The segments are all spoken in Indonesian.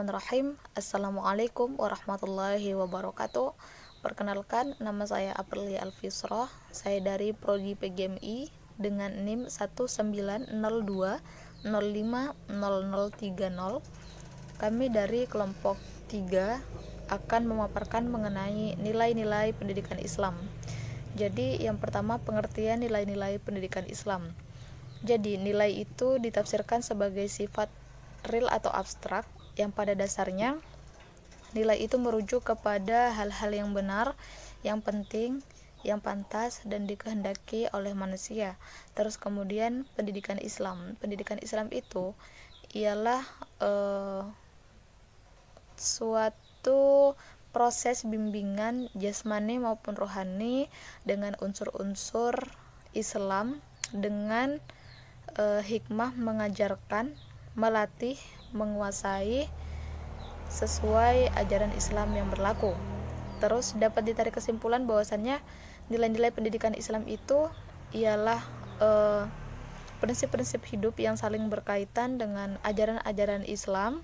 Bismillahirrahmanirrahim. Assalamualaikum warahmatullahi wabarakatuh. Perkenalkan, nama saya Aprilia Alfisroh. Saya dari Prodi PGMI dengan NIM 1902050030. Kami dari kelompok 3 akan memaparkan mengenai nilai-nilai pendidikan Islam. Jadi yang pertama, pengertian nilai-nilai pendidikan Islam. Jadi nilai itu ditafsirkan sebagai sifat real atau abstrak yang pada dasarnya nilai itu merujuk kepada hal-hal yang benar, yang penting, yang pantas dan dikehendaki oleh manusia. Terus kemudian pendidikan Islam. Pendidikan Islam itu ialah suatu proses bimbingan jasmani maupun rohani dengan unsur-unsur Islam dengan hikmah mengajarkan, melatih, menguasai sesuai ajaran Islam yang berlaku. Terus dapat ditarik kesimpulan bahwasannya nilai-nilai pendidikan Islam itu ialah prinsip-prinsip hidup yang saling berkaitan dengan ajaran-ajaran Islam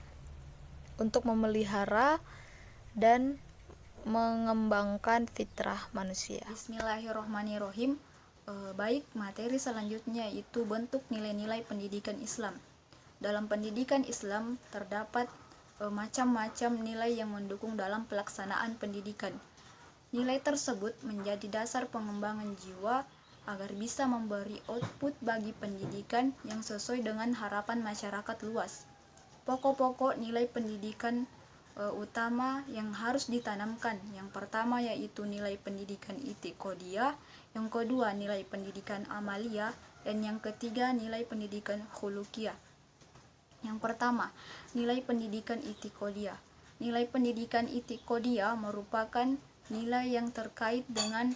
untuk memelihara dan mengembangkan fitrah manusia. Bismillahirrohmanirrohim. Baik, materi selanjutnya itu bentuk nilai-nilai pendidikan Islam. Dalam pendidikan Islam terdapat macam-macam nilai yang mendukung dalam pelaksanaan pendidikan. Nilai tersebut menjadi dasar pengembangan jiwa agar bisa memberi output bagi pendidikan yang sesuai dengan harapan masyarakat luas. Pokok-pokok nilai pendidikan utama yang harus ditanamkan. Yang pertama yaitu nilai pendidikan i'tiqadiyah, yang kedua nilai pendidikan amaliyah, dan yang ketiga nilai pendidikan khuluqiyah. Yang pertama, nilai pendidikan i'tiqadiyah. Nilai pendidikan i'tiqadiyah merupakan nilai yang terkait dengan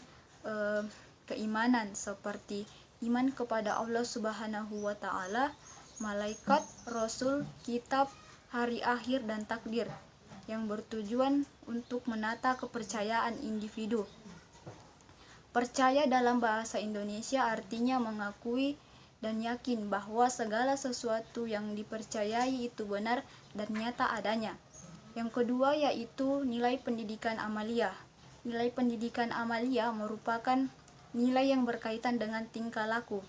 keimanan seperti iman kepada Allah Subhanahu wa taala, malaikat, rasul, kitab, hari akhir dan takdir, yang bertujuan untuk menata kepercayaan individu. Percaya dalam bahasa Indonesia artinya mengakui dan yakin bahwa segala sesuatu yang dipercayai itu benar dan nyata adanya. Yang kedua yaitu nilai pendidikan amaliyah. Nilai pendidikan amaliyah merupakan nilai yang berkaitan dengan tingkah laku.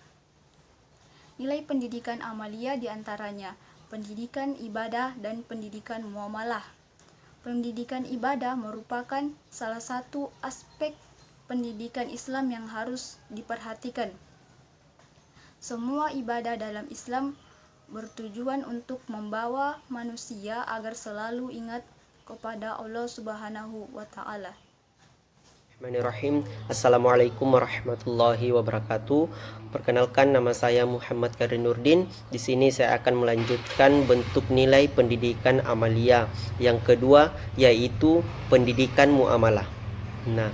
Nilai pendidikan amaliyah diantaranya pendidikan ibadah dan pendidikan muamalah. Pendidikan ibadah merupakan salah satu aspek pendidikan Islam yang harus diperhatikan. Semua ibadah dalam Islam bertujuan untuk membawa manusia agar selalu ingat kepada Allah Subhanahu wa taala. Bismillahirrahmanirrahim. Assalamualaikum warahmatullahi wabarakatuh. Perkenalkan, nama saya Muhammad Karin Nurdin. Di sini saya akan melanjutkan bentuk nilai pendidikan amaliyah. Yang kedua yaitu pendidikan muamalah. Nah,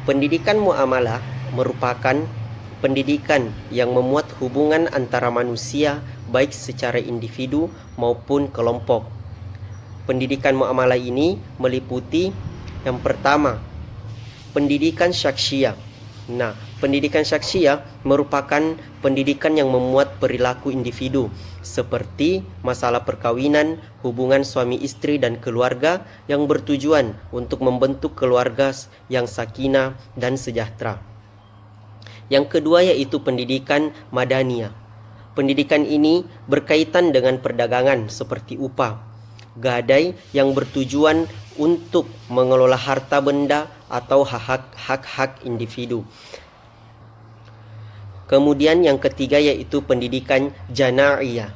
pendidikan muamalah merupakan pendidikan yang memuat hubungan antara manusia baik secara individu maupun kelompok. Pendidikan muamalah ini meliputi yang pertama, pendidikan syakhsiyah. Nah, pendidikan syakhsiyah merupakan pendidikan yang memuat perilaku individu seperti masalah perkawinan, hubungan suami istri dan keluarga yang bertujuan untuk membentuk keluarga yang sakinah dan sejahtera. Yang kedua yaitu pendidikan madaniyah. Pendidikan ini berkaitan dengan perdagangan seperti upah, gadai yang bertujuan untuk mengelola harta benda atau hak-hak individu. Kemudian yang ketiga yaitu pendidikan jana'iyah.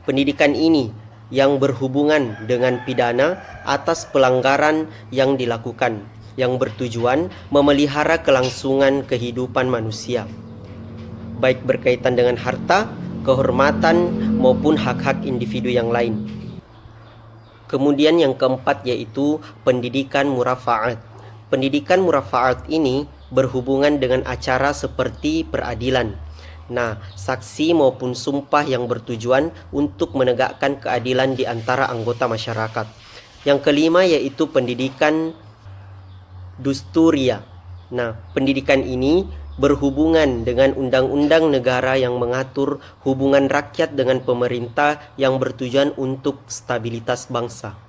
Pendidikan ini yang berhubungan dengan pidana atas pelanggaran yang dilakukan, yang bertujuan memelihara kelangsungan kehidupan manusia, baik berkaitan dengan harta, kehormatan maupun hak-hak individu yang lain. Kemudian yang keempat yaitu pendidikan murafa'at. Pendidikan murafa'at ini berhubungan dengan acara seperti peradilan. Nah, saksi maupun sumpah yang bertujuan untuk menegakkan keadilan di antara anggota masyarakat. Yang kelima yaitu pendidikan Dusturiyah. Nah, pendidikan ini berhubungan dengan undang-undang negara yang mengatur hubungan rakyat dengan pemerintah yang bertujuan untuk stabilitas bangsa.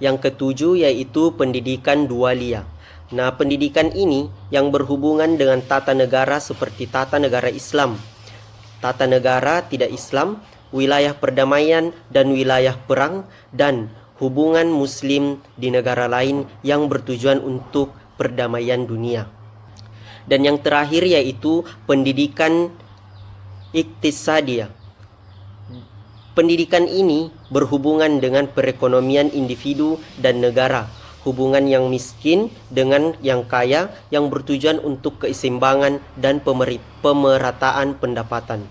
Yang ketujuh yaitu pendidikan dualia. Nah, pendidikan ini yang berhubungan dengan tata negara seperti tata negara Islam, tata negara tidak Islam, wilayah perdamaian dan wilayah perang, dan hubungan Muslim di negara lain yang bertujuan untuk perdamaian dunia. Dan yang terakhir yaitu pendidikan iktisadiyah. Pendidikan ini berhubungan dengan perekonomian individu dan negara, hubungan yang miskin dengan yang kaya yang bertujuan untuk keseimbangan dan pemerataan pendapatan.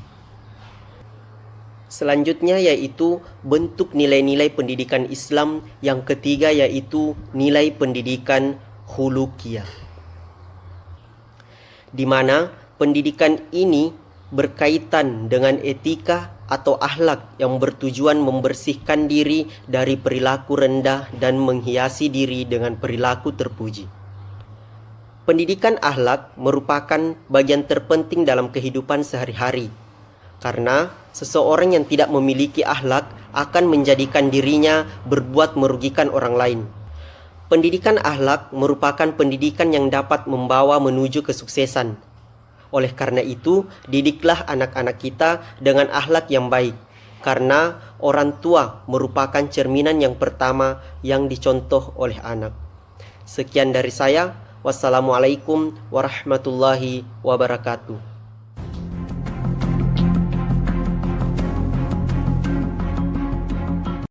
Selanjutnya yaitu bentuk nilai-nilai pendidikan Islam. Yang ketiga yaitu nilai pendidikan khuluqiyah, di mana pendidikan ini berkaitan dengan etika atau akhlak yang bertujuan membersihkan diri dari perilaku rendah dan menghiasi diri dengan perilaku terpuji. Pendidikan akhlak merupakan bagian terpenting dalam kehidupan sehari-hari, karena seseorang yang tidak memiliki akhlak akan menjadikan dirinya berbuat merugikan orang lain. Pendidikan akhlak merupakan pendidikan yang dapat membawa menuju kesuksesan. Oleh karena itu, didiklah anak-anak kita dengan akhlak yang baik, karena orang tua merupakan cerminan yang pertama yang dicontoh oleh anak. Sekian dari saya. Wassalamualaikum warahmatullahi wabarakatuh.